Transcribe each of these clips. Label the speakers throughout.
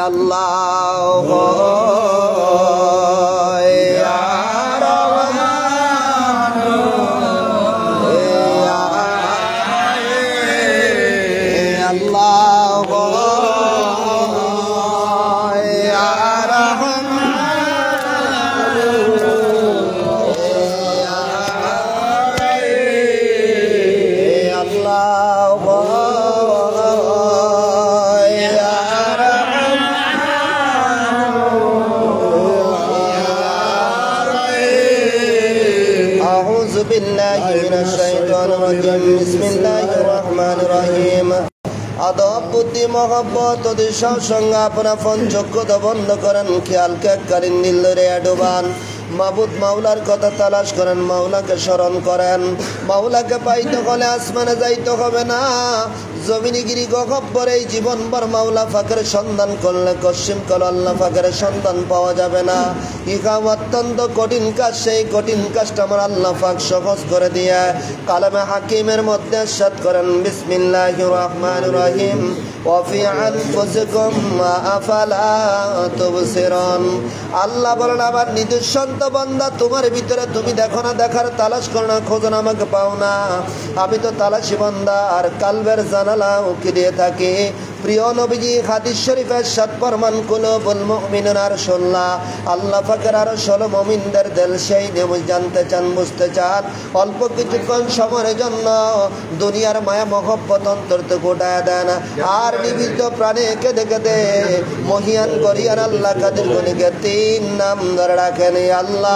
Speaker 1: আল্লাহ আদব বুদ্ধি মহব্বত অতিশয় সঙ্গে আপনার ফোন চক্ষুত বন্ধ করেন খেয়াল কেকালীন নীলরে ডুবান মাবুদ মাওলার কথা তালাশ করেন মাওলাকে স্মরণ করেন মাওলাকে পাইতে হলে আসমানে যাইতে হবে না জমিনিগিরি গহব্বর এই জীবনভর মাওলা ফাঁকের সন্ধান করলে কসিম কল আল্লাহ ফাঁকের সন্ধান পাওয়া যাবে না ইহা অত্যন্ত কঠিন কাজ সেই কঠিন কাজটা আমার আল্লাহ ফাঁক সহজ করে দিয়ে কালামে হাকিমের মধ্যে ইরশাদ করেন বিসমিল্লাহির রহমানির রহিম ওয়াফি আনফুসিকুম আফালা তুবসিরুন আল্লাহ বলেন আমার নিদর্শন তো বান্দা তোমার ভিতরে তুমি দেখো না দেখার তালাশ করো না খোঁজো না আমাকে পাও না আমি তো তালাশি বান্দা আর কালবের জানালা উকি দিয়ে থাকি প্রিয় নবীজি হাদিস শরীফের সাত ফরমান কুলুবুল মুমিনিনা আরশুল্লাহ আল্লাহ পাকের আরশ হলো মুমিনদের দিল সেই নিয়ম জানতে চান বুঝতে চান অল্প কিছুক্ষণ সময়ের জন্য দুনিয়ার মায়া মহব্বত অন্তর থেকে উঠায় দেন আর নিবিদ্ধ প্রাণে কেঁদে কেঁদে মহিয়ান করিয়ান আল্লাহ কাদের গুণীকে তিন নাম ধরে রাখেন আল্লাহ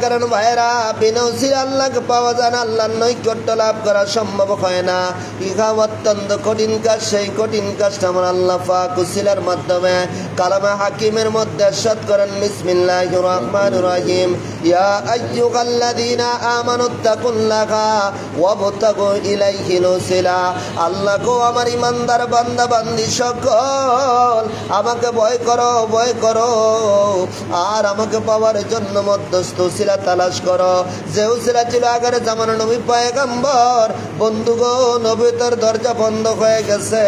Speaker 1: কারণ ভাইরা বিনৌসির আল্লাহকে পাওয়া যায় না আল্লাহর নৈকট্য লাভ করা সম্ভব হয় না ইহা অত্যন্ত কঠিন কাজ সেই কঠিন কাজটা আমার আল্লাহ পাক উসিলার মাধ্যমে কালামে হাকিমের মধ্যে ইরশাদ করেন বিসমিল্লাহির রহমানির রহিম ইয়া আইয়ুহাল্লাযীনা আমানুত্তাকুল্লাহা ওয়াবতাগু ইলাইহিল ওসিলা আল্লাহ গো আমার ইমানদার বান্দা বান্দি সকল আমাকে ভয় করো আর আমাকে পাওয়ার জন্য মধ্যস্থ উসিলা তালাশ করো যে উসিলা ছিল আগের জামানার নবী পয়গম্বর বন্ধুগো নবুয়তের দরজা বন্ধ হয়ে গেছে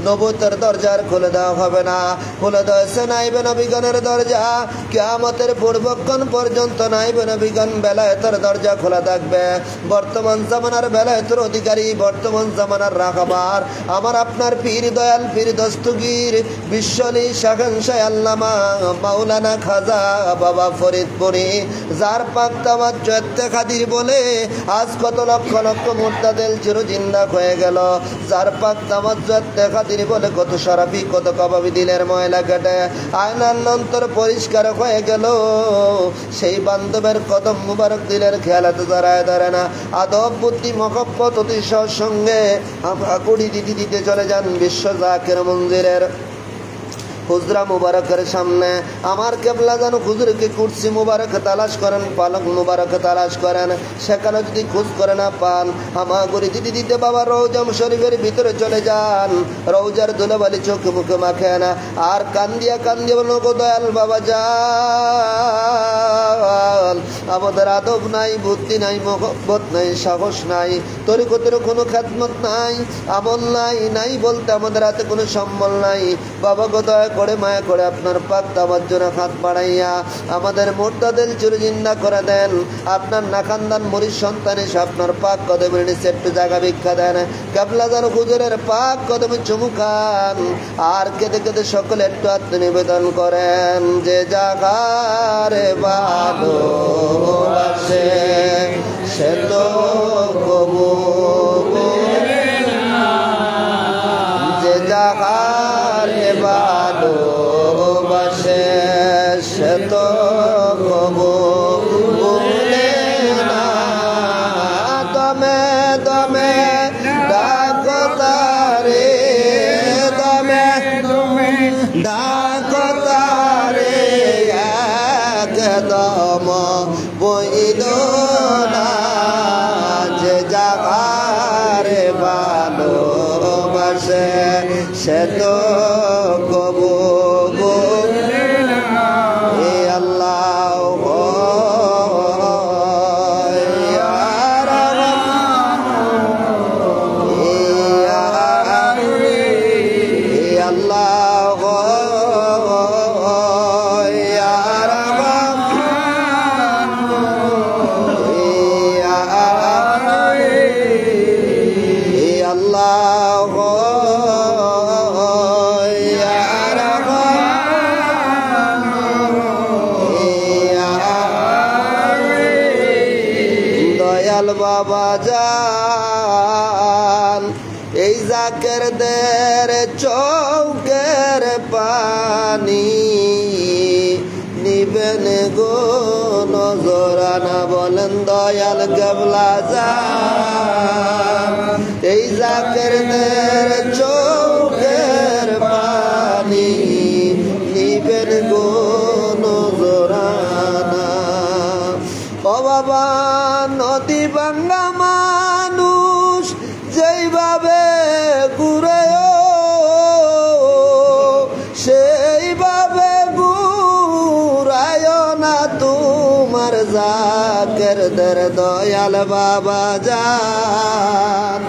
Speaker 1: নবুয়তের দরজা আর খুলে দেওয়া হবে না খুলে দিয়েছে নাইবে নবীগণের দরজা কিয়ামতের পূর্বক্ষণ পর্যন্ত নাইবে নবীগণ বেলায়েতের দরজা খোলা থাকবে বর্তমান জামানার বেলায়েতের অধিকারী বর্তমান জামানার রাখাবার আমার আপনার পীর দয়াল পীর দস্তগীর বিশ্বলি শাহেনশাহ আল্লামা মাওলানা খাজা বাবা ফরিদপুরি যার পাক তাওয়াজ্জুহ ইত্তেখাদির বলে আজ কত লক্ষ লক্ষ মুর্তাদের চিরজিন্দা হয়ে গেল যার পাক তাওয়াজ্জুহ ইত্তেখাদির বলে কত শরাফি কত কবাবি দিলের ময়লা কেটে আয়নার অন্তর পরিষ্কার হয়ে গেল সেই বান্ধবের কদম মুবারক দিলের খেয়ালাতে দাঁড়ায় দাঁড়ায় না আদব বুদ্ধি মহব্বত অতিশয় সঙ্গে কুড়ি দিতে চলে যান বিশ্ব জাকের মন্দিরের হুজরা মুবারকের সামনে আমার কেবলা যেন হুজুরকে কুরসি মুবারক তালাশ করেন পালক মুবারক তালাশ করেন সেখানে যদি খোঁজ করে না পান হামাগুড়ি দিতে বাবা রওজা শরীফের ভিতরে চলে যান রওজার ধুলাবালি চোখে মুখে মাখেন আর কান্দিয়া বলো গো দয়াল বাবা যা আমাদের আদব নাই, বুদ্ধি নাই, মহব্বত নাই, সাহস নাই, তরিকতের কোনো খেদমত নাই, আমল নাই, নাই বলতে আমাদের হাতে কোনো সম্বল নাই। বাবা গো দয়া করে মায়া করে আপনার পাক দাবার জন্য হাত বাড়াইয়া আমাদের মোর্তাদের চুরি জিন্দা করে দেন। আপনার নাখানদান মরির সন্তান এসে আপনার পাক কদমের নিচে একটু জায়গা ভিক্ষা দেন। কেবলাদার হুজুরের পাক কদমে চুমু খান আর কেঁদে কেঁদে সকলে একটু আত্মনিবেদন করেন। যে জাগারে ভালোবাসে সে তো কবু যে জাগারে ভালোবাসে সে তো কবু ভুলে না। দমে দমে ডাকো তারে, দমে দমে ডাকো তারে, একদম বইল না। যে জাগারে ভালোবাসে সে তো কবু ভুলে না। এ আল্লাহ বাবা জান এই জাকেরদের চৌকের পানি নিবেন গো নজরানা। বলেন দয়াল কেবলা জান এই জাকেরদের চৌকের পানি নিবেন গো নজরানা। ও বাবা নদী ভাঙ্গা মানুষ যেইভাবে ঘুরে সেইভাবে ঘুরায় না তোমার জাকেরদের দয়াল বাবা জান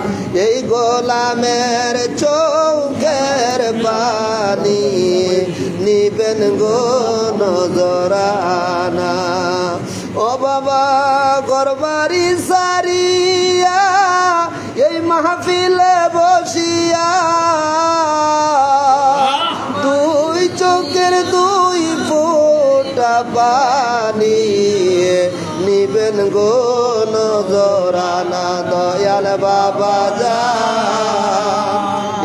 Speaker 1: এই গোলামের চৌকের পানি নিবেন গো নজরানা। ও বাবা ঘরবাড়ি সারিয়া এই মাহফিলে বসিয়া দুই চোখের দুই ফোঁটা পানি নিবেন গো নজরানা। দয়াল বাবা জান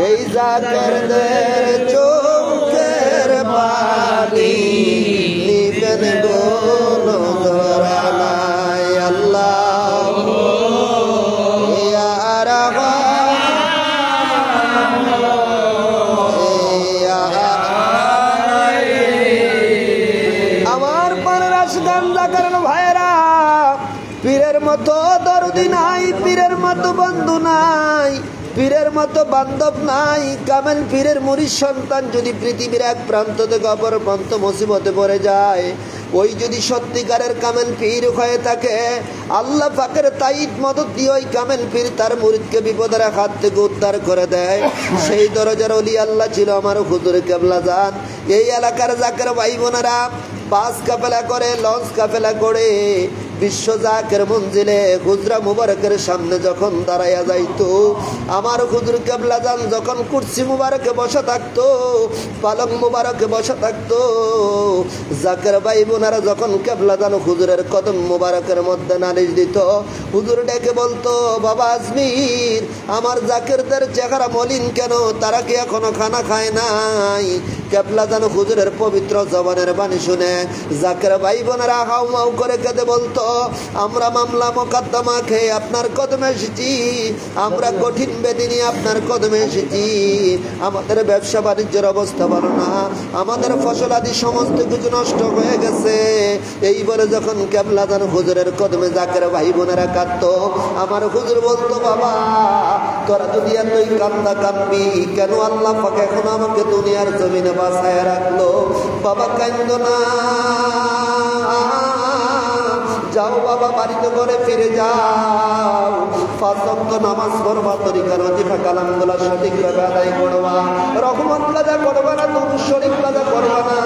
Speaker 1: এই জাকেরদের চোখের পানি নিবেন গো নজরানা। আল্লাহ ইয়া রাহমান ইয়া আমার পানের আসগান জাকারের ভাইরা পীরের মতো দরদি নাই, পীরের মতো বন্ধু নাই, পীরের মতো বান্ধব নাই। কামেল পীরের মুরিদ সন্তান যদি পৃথিবীর এক প্রান্ত থেকে অপর প্রান্ত মুসিবতে পড়ে যায়, ওই যদি সত্যিকারের কামেল পীর হয়ে থাকে আল্লাহ পাকের তাইদ মদদ দিয়ে ওই কামেল পীর তার মুরিদকে বিপদের হাত থেকে উদ্ধার করে দেয়। সেই দরজার ওলি আল্লাহ ছিল আমার হুজুর কেবলা জান। এই এলাকার জাকের ভাই বোনেরা বাস কাফেলা করে, লঞ্চ কাফেলা করে বিশ্ব জাকের মঞ্জিলে হুজরা মুবারকের সামনে যখন দাঁড়াইয়া যাইতো আমার হুজুর কেবলা জান যখন কুরসি মুবারকে বসা থাকতো, পালং মুবারকে বসা থাকতো, জাকের ভাই বোনেরা যখন কেবলা জান হুজুরের কদম মুবারকের মধ্যে নালিশ দিত, হুজুর ডেকে বলতো বাবা আজমির আমার জাকেরদের চেহারা মলিন কেন, তারা কি এখনো খানা খায় নাই? কেবলা জান হুজুরের পবিত্র জবানের বাণী শুনে জাকের ভাই বোনেরা হাউ মাউ করে কেঁদে বলতো আমরা মামলা মোকদ্দমা খেয়ে আপনার কদমে এসেছি, আমরা কঠিন বেদি নিয়ে আপনার কদমে এসেছি, আমাদের ব্যবসা বাণিজ্যের অবস্থা ভালো না, আমাদের ফসল আদি সমস্ত কিছু নষ্ট হয়ে গেছে। এই বলে যখন কেবলা জান হুজুরের কদমে জাকের ভাই বোনেরা কাঁদতো, আমার হুজুর বলতো বাবা তোরা দুনিয়ার তুই কান্দা কাঁদবি কেন, আল্লাহ পাক এখন আমাকে দুনিয়ার জমিনে বাঁচায় রাখলো। বাবা কান্দো না, যাও বাবা বাড়িতে করে ফিরে যাও, 5 ওয়াক্ত নামাজ পড়বা, তরিকা ওয়াজিফা কালামগুলো সঠিকভাবে আদায় করবা, রহমত কাজা করবা না, দুরূদ শরীফ কাজা করবা না।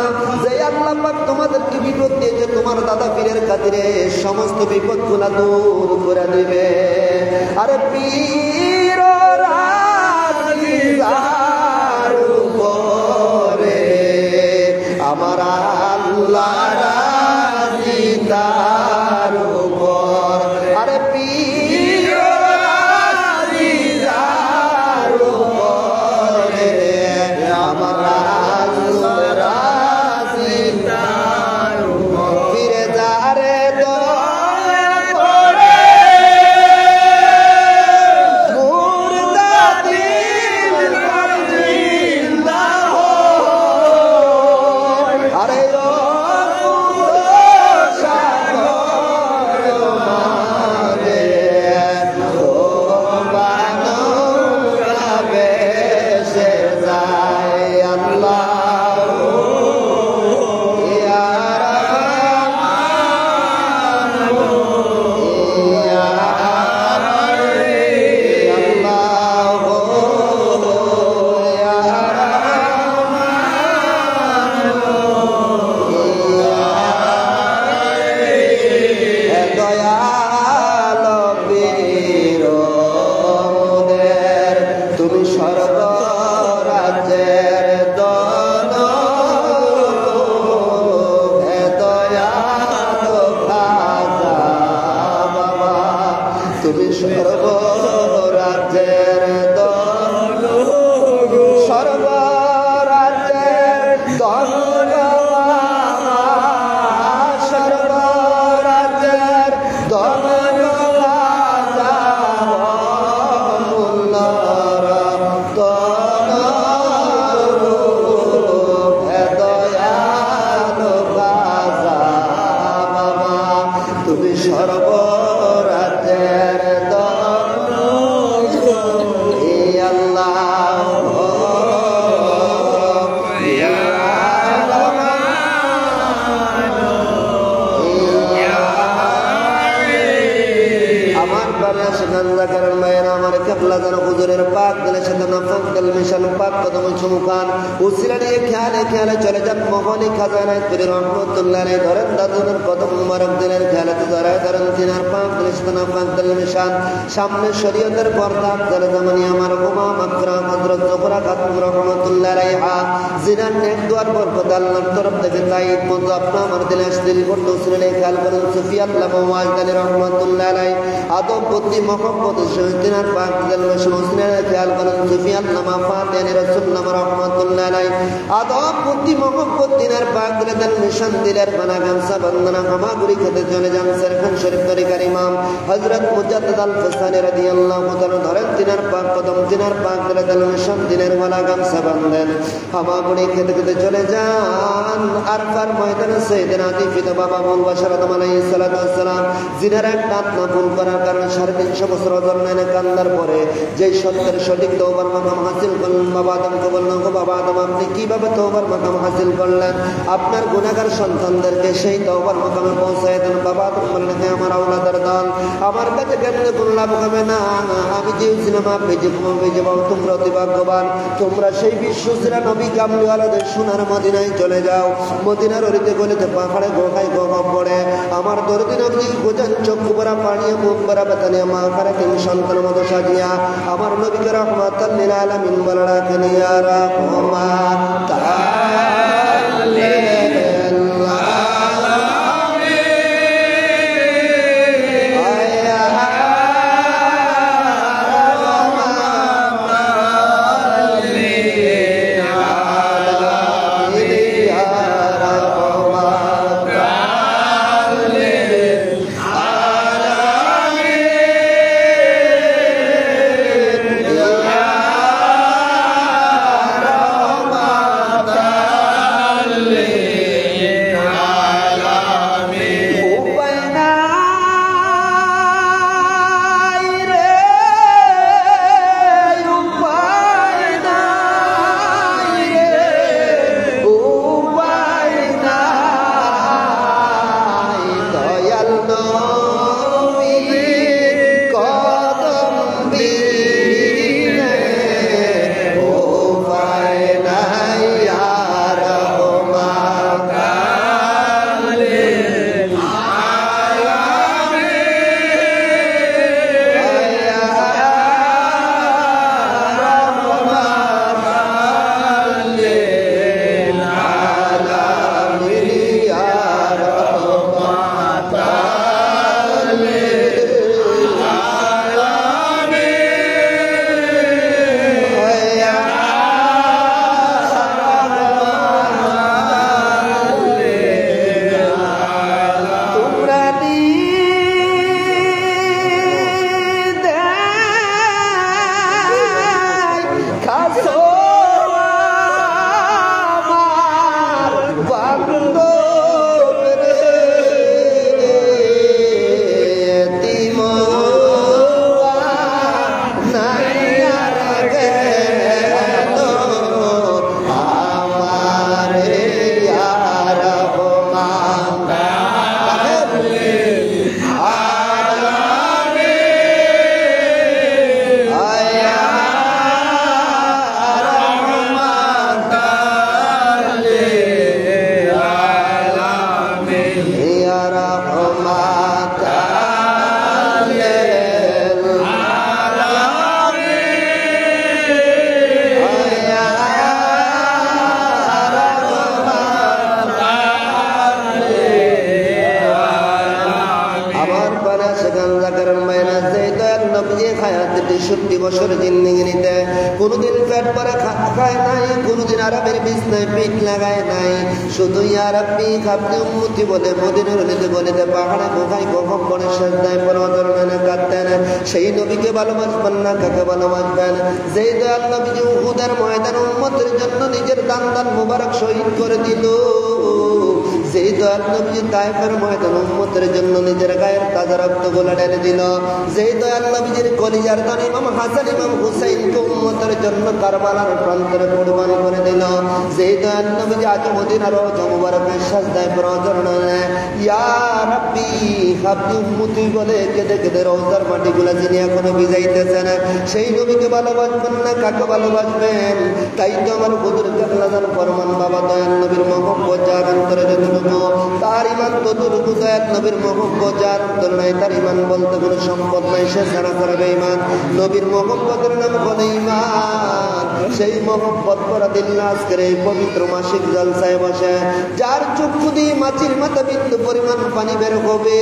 Speaker 1: যে আল্লাহ পাক তোমাদেরকে বিপদ দিয়েছে তোমার দাদা পীরের খাতিরে সমস্ত বিপদগুলা দূর করে দিবে। আরে পীর রাজি যার উপরে আমার আল্লাহ রাজি তার উপর। আরে পীর রাজি যার উপরে আমার আল্লাহ রাজি তার উপর। ফিরে যা রে দয়া করে মুর্দা দিল কর জিন্দা হো। আরে ও সাগর মাঝে ডোবানো ভেসে যায় আল্লাহ ইয়া রহমান ইয়া আল্লাহ ইয়া দয়াল বীর মোদের তুমি সর্বরাজ্যের দন। হে দয়াল খাজা বাবা তুমি সর্বরাজ্যের দন, সর্বরাজ্যের দন বাবা, সর্বরাজ্যের দন খাজা মুল্লার দন রূপ। হে দয়াল খাজা বাবা তুমি সর্বরাজ্যের দন। হে আল্লাহ ইয়া আমার প্রাণে সেখান কারণ ভাইয়েরা আমার কেবলা যেন হুজুরের পাক দিলে সেটা নাফক দিল মিশন পাক কদম চুমুখান উসিলা নিয়ে খেয়ালে খেয়ালে চলে যান মোহনী খাজানায় তুলে রহমতুল্লাহ আলাইহি ধরেন দাদুনের কদম মুবারক দিলের খেয়ালেতে ধরায় ধরেন তিনার পাক দিলে সেটা নাফক দিল মিশন সামনে শরীয়তের পর্দা আফজালে জামানি আমার হুমা মাকরাম হযরত জোহরা খাতুন রহমতুল্লাহ আলাইহা জিনার নেক দুয়ার বরকত আল্লাহর তরফ থেকে তাইদ মতো আপনা আমার দিলে আসদিল করতে উসিলা খেয়াল করেন সুফিয়ান লামা ওয়াজদানি রহমতুল্লাহ আলাইহি আদব বুদ্ধি মোহাম্মদ শহীদিনার পাক দিল মুসলিমের খেয়াল করেন সুফিয়ান নামা ফাতেহানি রাসূল নামা রহমাতুল্লাহ আলাইহি আদব বুদ্ধি মোহাম্মদ দিনার পাক দিল নিশান দিলের বানা গামসা বন্দনা হামাগুড়ি খেতে চলে যান সেরখান শরীফ তরিকার ইমাম হযরত মুজাদ্দিদ আল ফসানি রাদিয়াল্লাহু তাআলা ধরেন দিনার পাক কদম দিনার পাক দিল নিশান দিলের বানা গামসা বন্দেন হামাগুড়ি খেতে খেতে চলে যান আরফার ময়দানে সাইয়েদনা আতিফিত বাবা মুল বাশার আদম আলাইহিস সালাতু ওয়াস সালাম জিনার এক দাঁত না ভুল করার কারণে 350 বছর অজন্মানে কান্দার পরে যেই সত্যের সঠিক তওবার মাকাম হাসিল করলেন বাবা আদমকে বললেন গো বাবা আদম আপনি কিভাবে তওবার মাকাম হাসিল করলেন? আপনার গুনাহগার সন্তানদেরকে সেই তওবার মাকামে পৌঁছায় দেন। বাবা আদম বললেন হে আমার আওলাদের দল, আমার কাছে কেমনে কোনো লাভ হবে না, আমি যে ছিলাম আপনি যে বাবা তোমরা অতি ভাগ্যবান, তোমরা সেই বিশ্বসেরা নবী কামলিওয়ালাদের সোনার মদিনায় চলে যাও। মদিনার অলিতে গলিতে পাহাড়ে গোহায় গোহা পড়ে আমার দরদি নবী গোজান চক্ষু ভরা পানি মুখ ভরা বেতানিয়া মা খারা তিনি সন্তান মতো সাজিয়া আমার নবীকে রহমাতাল লিল আলামিন বলে রাখেন ইয়া রাহমান হায়াতে 63 বছর জিন্দেগি নিতে কোনোদিন পেট ভরে খায় নাই, কোনোদিন আরামের বিছনায় পিঠ লাগায় নাই। শুধু ইয়া রাব্বি খাবনি উম্মতি বলে মদিনার অলিতে গলিতে পাহাড়ে গুহায় গহব্বরে সেজদায় পরদরনে কাঁদতেন। সেই নবীকে ভালোবাসবেন না কাকে ভালোবাসবেন? যেই দয়াল নবীজি উহুদের ময়দানে উম্মতের জন্য নিজের দান মুবারক শহীদ করে দিল। যেই দয়াল নবীজি তায়েফের ময়দানে উম্মতের জন্য নিজের গায়ের তাজা রক্তগুলো ঢেলে দিল। যেই দয়াল নবীজির কলিজার দান ইমাম হাসান ইমাম হুসাইনকে উম্মতের জন্য কারবালার প্রান্তরে কুরবান করে দিল। যেই দয়াল নবীজি আজ মদিনার রওজা মুবারকের সাজদায় পরদরনে ইয়া রাব্বি হাবলি উম্মতি বলে কেঁদে কেঁদে রওজার মাটিগুলো যিনি এখনো ভিজাইতেছেন, সেই নবীকে ভালোবাসবেন না কাকে ভালোবাসবেন? তাই তো আমার হুজুর কেবলাদান ফরমান, বাবা দয়াল নবীর মহব্বত যার অন্তরে যতটুকু তার ইমান ততটুকু। দয়াল নবীর মহব্বত যার অন্তর নাই তার ইমান বলতে কোনো সম্পদ নাই, সে ছাড়া করবে ইমান। নবীর মহব্বতের নাম বলে ইমান। সেই মহব্বত করা দিল আজকের এই পবিত্র মাসিক জলসায় বসে যার চক্ষু দিয়ে মাছির মাথা বিন্দু পরিমাণ পানি বের হবে,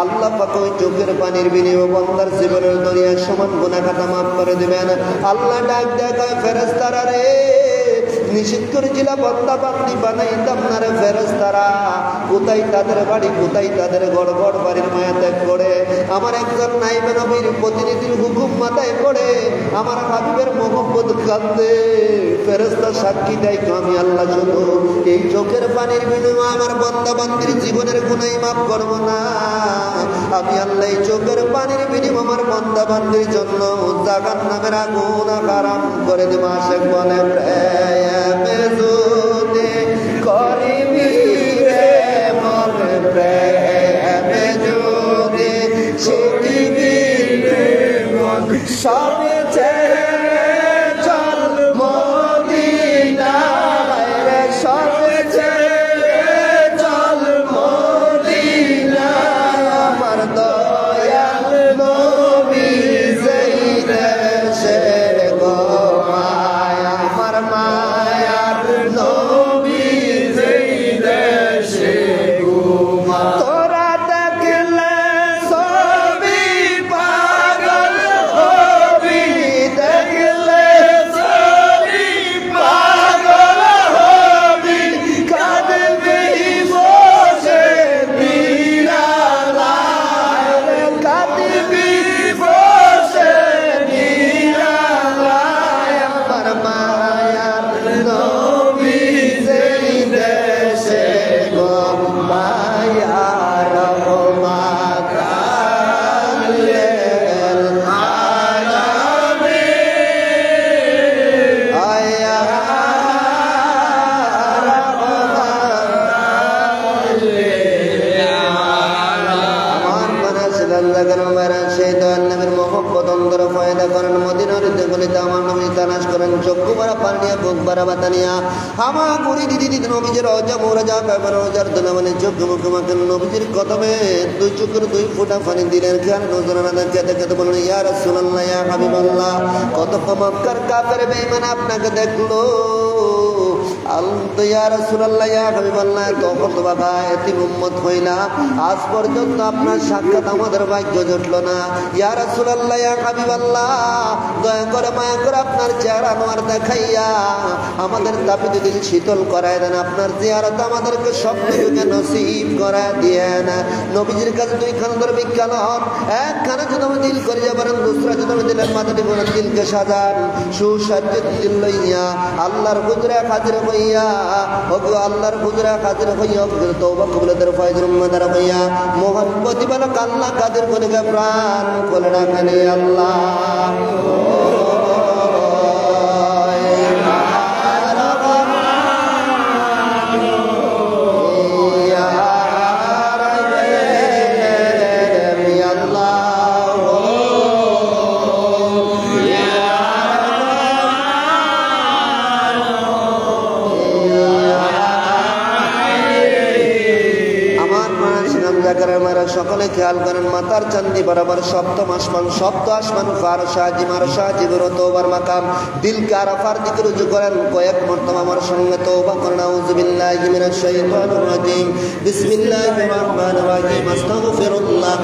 Speaker 1: আল্লাহ পাক ওই চোখের পানির বিনিময়ে বান্দার জীবনের দরিয়ার সমান গুনাহ খাতা মাফ করে দিবেন। আল্লাহ ডাক দেখায় ফেরেশতারা রে, নিষেধ করেছিল বান্দা বান্দি বানাইতাম না রে ফেরেশতারা। কোথায় তাদের বাড়ি, কোথায় তাদের গড় গড় বাড়ির মায়া ত্যাগ করে আমার একজন নাইবে নবীর প্রতিনিধির হুকুম মাথায় করে আমার হাবিবের মহব্বত কাঁদে। ফেরেশতা সাক্ষী দেয় আমি আল্লাহ শুধু এই চোখের পানির বিনিময়ে আমার বান্দা বান্দির জীবনের গুনাহ মাফ করব না। আমি আল্লাহ এই চোখের পানির বিনিময়ে আমার বান্দা বান্দির জন্য জাহান্নামের আগুন হারাম করে দেব। আশেক বলে প্রেমে যদি করিবি রে মনে, প্রেমে যদি শিখিবি রে মনে, সবে ছেড়ে চল মদিনায় রে, সবে ছেড়ে চল মদিনায়। আমার দয়াল নবী যেই দেশে গো মায়া, আমার মায়ার নবী যেই দেশে গো মায়া। তোরা দেখলে সবই পাগল হবি, দেখলে সবই পাগল হবি, কাঁদবি বসে নিরালায় রে, কাঁদবি বসে নিরালায়। আমার মায়ার নবী যেই দেশে গো মায়ার রহমত আল্লেল আলামিন, আয়া রহমত আল্লেল আমার মানসিক আল্লাহ মেরা সেই দয়াল নবীর মহব্বত অন্তর ফয়দা করেন। মদিনার গলিতে আমার নবী তালাশ করেন, চক্ষু ভরা পানিয়া বুক ভরা বাতানিয়া আমা গুড়ি দিদি দিদি নবীজির রওজা মোরাজা কাবার রওজার দোলা মানে চোখ মুখে মাখেন নবীজির কদমে দুই চোখের দুই ফোঁটা পানি দিলেন। খেয়াল নজর না খেতে খেতে বললেন ইয়া রাসূলুল্লাহ ইয়া হাবিবাল্লাহ, কত মক্কার কাফের বেঈমান আপনাকে দেখলো। ইয়া রাসূলুল্লাহ ইয়া হাবিবাল্লাহ, তখন তো বাবা এতিম উম্মত হইলা, আজ পর্যন্ত আপনার সাক্ষাৎ আমাদের ভাগ্য জুটল না। ইয়া রাসূলুল্লাহ ইয়া হাবিবাল্লাহ, দয়া করে মায়া করে আপনার চেহারা নোয়ার দেখাইয়া আমাদের তাপিত দিল শীতল করায় দেন, আপনার জিয়ারত আমাদেরকে সবটুকুকে নসিব করায় দিয়েন। নবীজির কাছে দুইখানা ধরে বিজ্ঞান হন, একখানা যদি আমি দিল করে যাবেন, দুসরা যদি আমি দিলের মাথাটি করে দিলকে সাজান সুসজ্জিত দিল লইয়া আল্লাহর হুজুরে হাজির হইয়া, ওগো আল্লাহর হুজুরে হাজির হইয়া তওবা কবুলের ফয়জের উম্মতার হইয়া মহান প্রতিপালক আল্লাহ কাদের করে প্রাণ খুলে রাখেন আল্লাহ। সকলে খেয়াল করেন, মাতার চান্দি বরাবর সপ্তম আসমান, সপ্ত আসমান ফারশা জিমারশা জিবরত তওবার মাকাম দিলকে আরাফার দিকে রুজু করেন। কয়েক মর্তবা আমার সঙ্গে তওবা করেন। আউযুবিল্লাহি মিনাশ শাইতানির রাজিম, বিসমিল্লাহির রহমানির রহিম, আস্তাগফিরুল্লাহ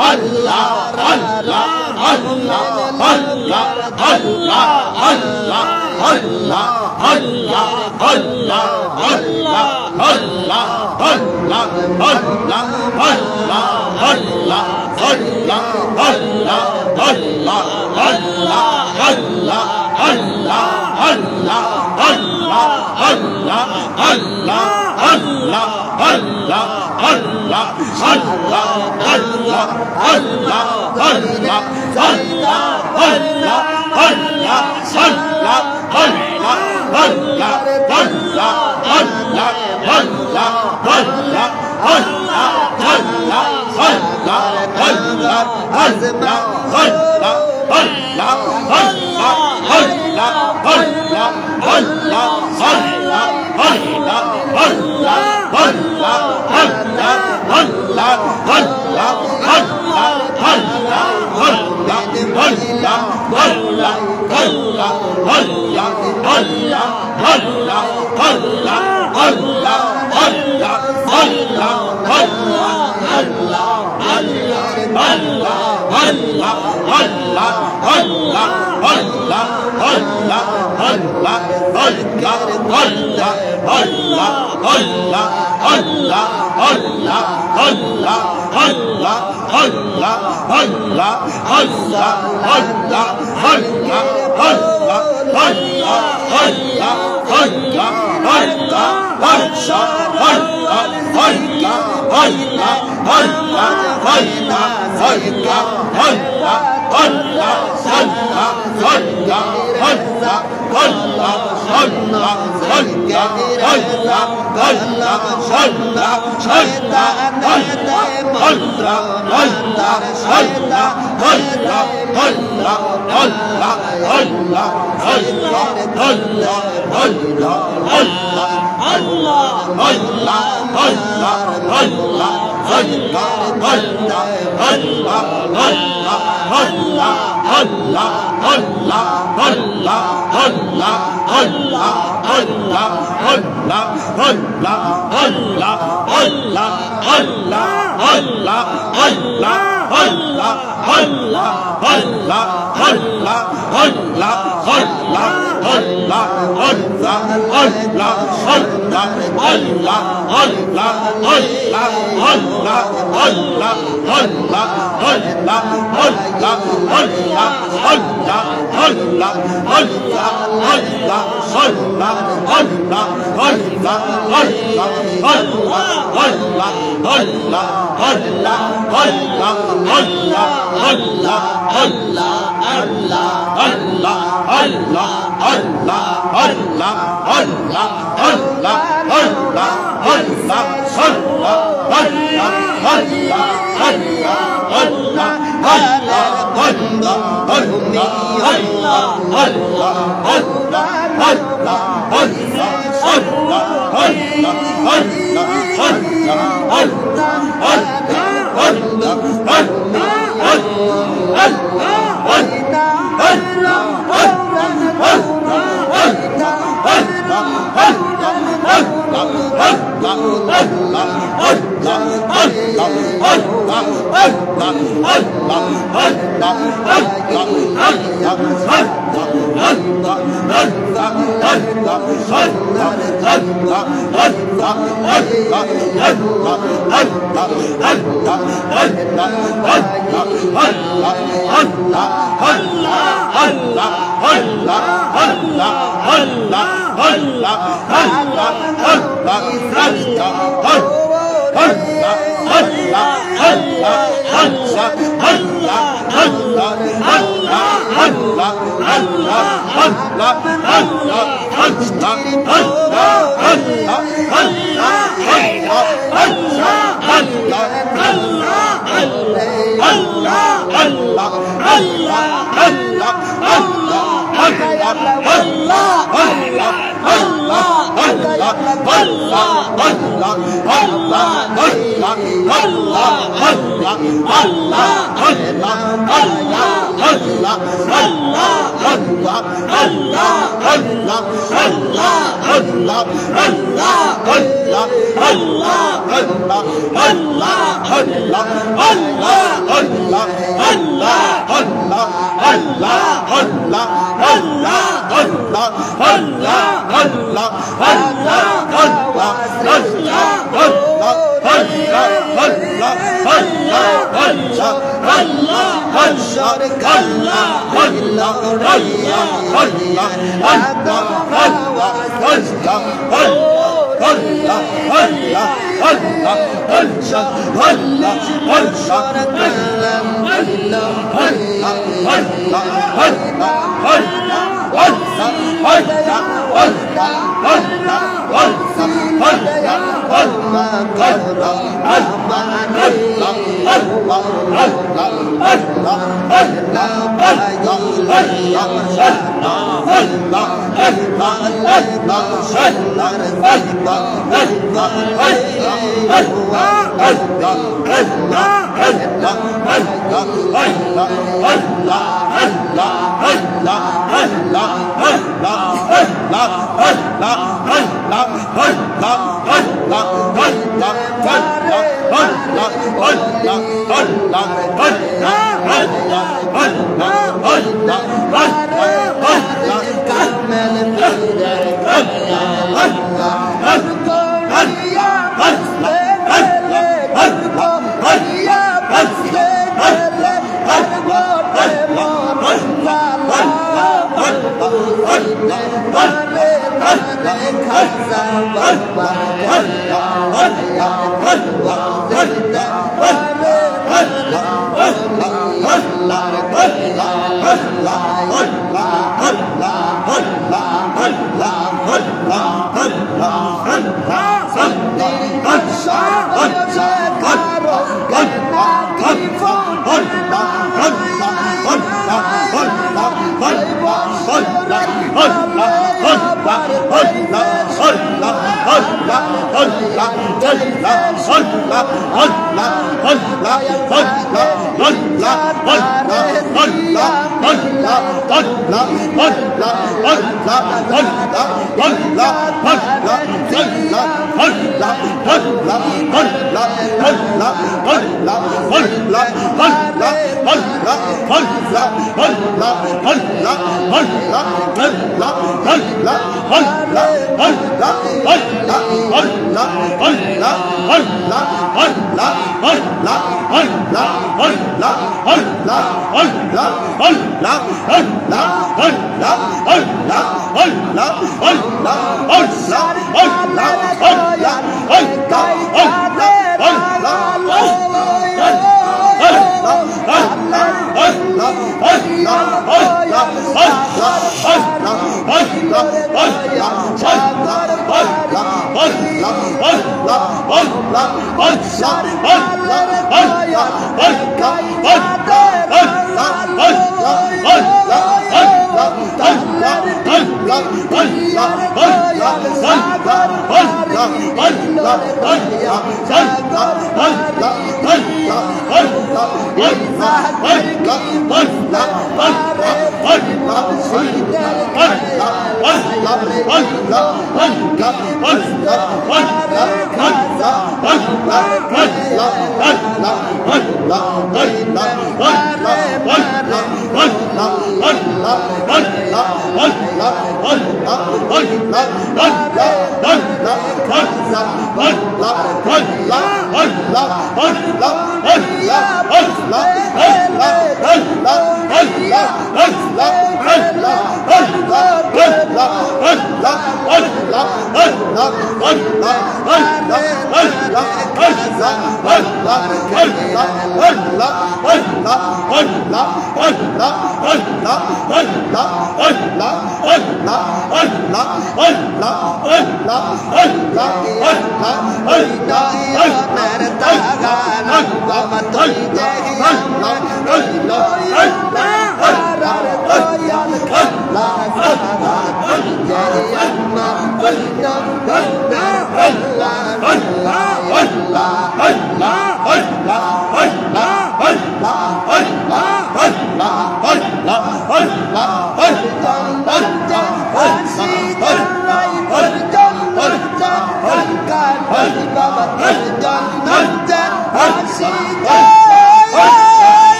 Speaker 2: Allah